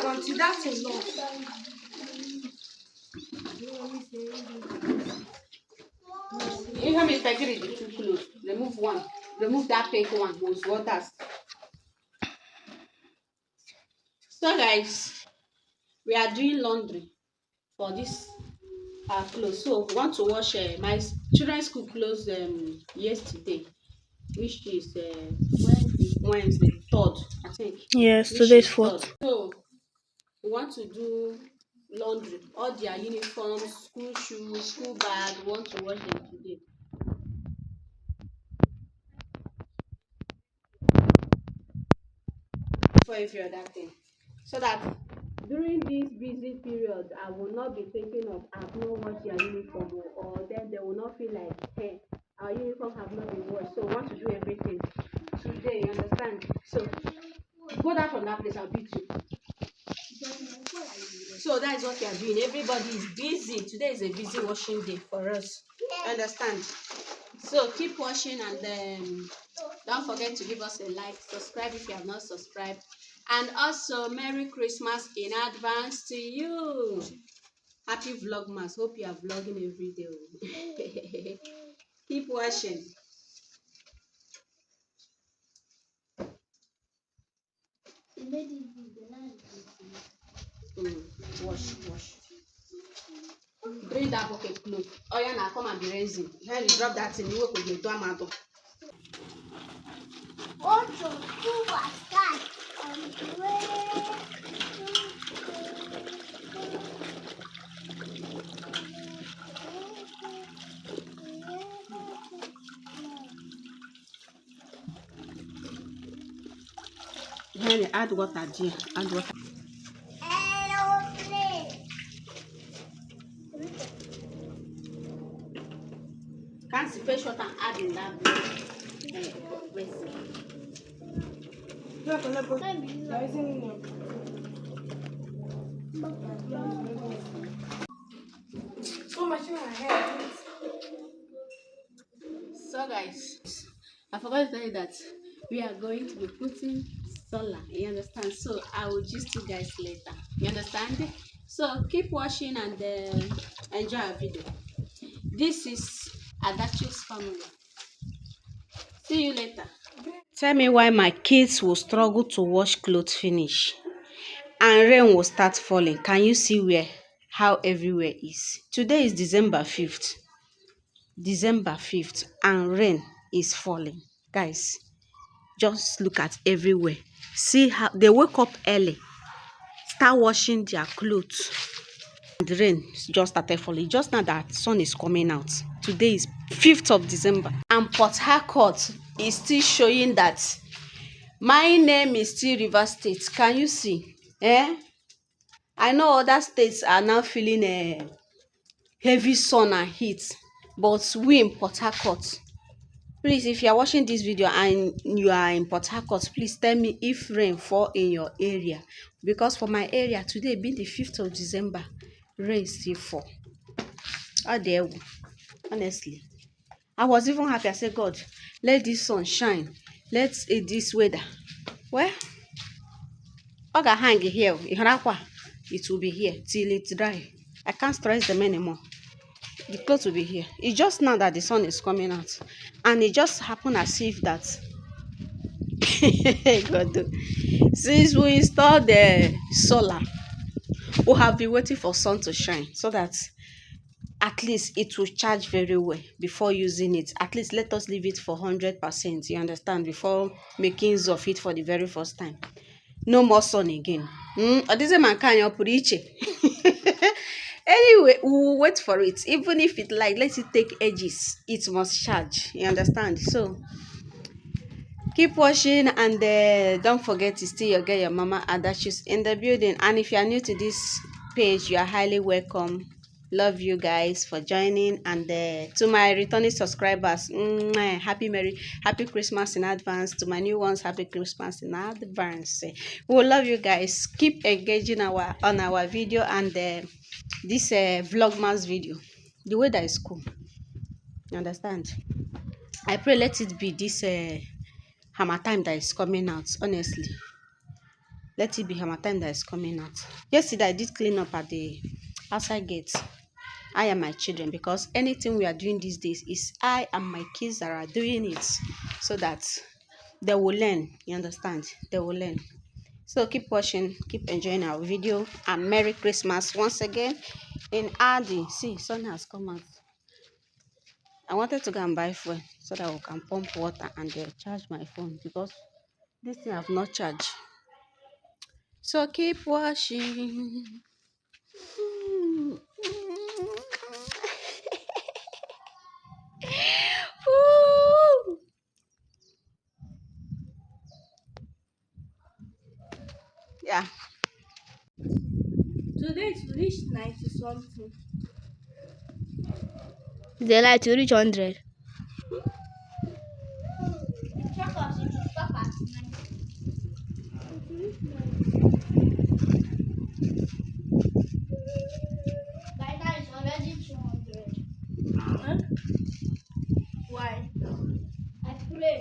until that's a lot. Even if I get it too close, remove one. Remove that pink one, those waters. So guys, we are doing laundry for this clothes. So we want to wash my children's school clothes yesterday, which is Wednesday, 3rd, I think. Yes, Which today's is 4th. 3rd. So we want to do laundry, all their uniforms, school shoes, school bag. We want to wash them today. For every other thing, so that during this busy period I will not be thinking of I've not washed their uniform, or then they will not feel like, hey, our uniform have not been washed. So we want to do everything today, you understand? So go down from that place, I'll beat you. So that is what we are doing. Everybody is busy. Today is a busy washing day for us, understand? So keep watching, and then don't forget to give us a like, subscribe if you have not subscribed, and also Merry Christmas in advance to you. Happy Vlogmas. Hope you are vlogging every day. Keep watching. Wash. Bring that bucket close. Oh yeah, now come and be raising. When you drop that in, you work with your tomato. When you add water, dear, add water. Can't see fresh water and add in that basin. So guys, I forgot to tell you that we are going to be putting solar, you understand? So I will just you guys later, you understand? So keep watching and enjoy our video. This is Adachi's family. See you later. Tell me why my kids will struggle to wash clothes finish and rain will start falling. Can you see how everywhere is? Today is December 5th. December 5th, and rain is falling. Guys, just look at everywhere. See how they wake up early, start washing their clothes. The rain just started falling. Just now that sun is coming out. Today is 5th of December. And Port Harcourt is still showing that my name is still River State. Can you see? I know other states are now feeling a heavy sun and heat, but we in Port Harcourt, please, if you are watching this video and you are in Port Harcourt, please tell me if rain fall in your area, because for my area today being the 5th of December, rain still fall. Oh dear, honestly, I was even happy. I said, God, let this sun shine, let this weather, well, oga hang here, it will be here till it dry. I can't stress them anymore. The clothes will be here. It's just now that the sun is coming out, and it just happened as if that God, since we installed the solar, we have been waiting for sun to shine so that at least it will charge very well before using it. At least let us leave it for 100%, you understand, before making use of it for the very first time. No more sun again. Anyway, we'll wait for it. Even if it let it take ages, it must charge, you understand? So keep watching, and don't forget to still get your mama Adachi's in the building. And if you are new to this page, you are highly welcome. Love you guys for joining, and to my returning subscribers, happy Christmas in advance. To my new ones, happy Christmas in advance. We will love you guys. Keep engaging on our video, and this Vlogmas video. The weather is cool, you understand? I pray let it be this hammer time that is coming out, honestly. let it be harmattan that is coming out. Yesterday I did clean up at the outside gate, I and my children, because anything we are doing these days is I and my kids that are doing it, so that they will learn. You understand? They will learn. So keep watching, keep enjoying our video, and Merry Christmas once again. In Adi, see, sun has come out. I wanted to go and buy fuel so that we can pump water and charge my phone, because this thing I have not charged. So keep watching. Woo! Yeah. Today it reached 90 something. The light to reach 100. Check us, it will stop at 90. By now it's already 200. Huh? Why? I pray.